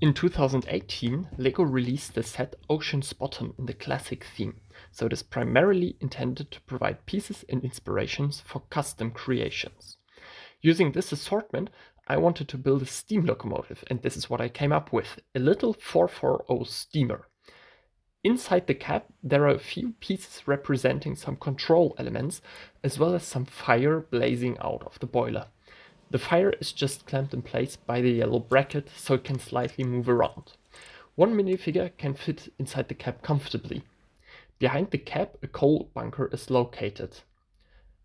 In 2018, LEGO released the set Ocean's Bottom in the classic theme, so it is primarily intended to provide pieces and inspirations for custom creations. Using this assortment, I wanted to build a steam locomotive, and this is what I came up with, a little 440 steamer. Inside the cab, there are a few pieces representing some control elements, as well as some fire blazing out of the boiler. The fire is just clamped in place by the yellow bracket, so it can slightly move around. One minifigure can fit inside the cab comfortably. Behind the cab, a coal bunker is located.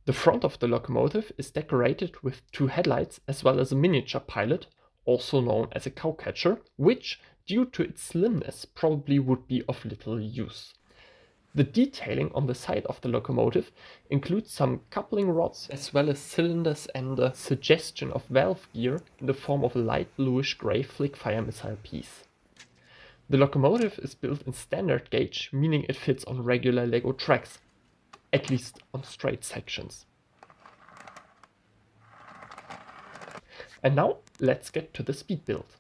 The front of the locomotive is decorated with two headlights as well as a miniature pilot, also known as a cowcatcher, which, due to its slimness, probably would be of little use. The detailing on the side of the locomotive includes some coupling rods as well as cylinders and a suggestion of valve gear in the form of a light bluish-gray flick-fire missile piece. The locomotive is built in standard gauge, meaning it fits on regular LEGO tracks, at least on straight sections. And now let's get to the speed build.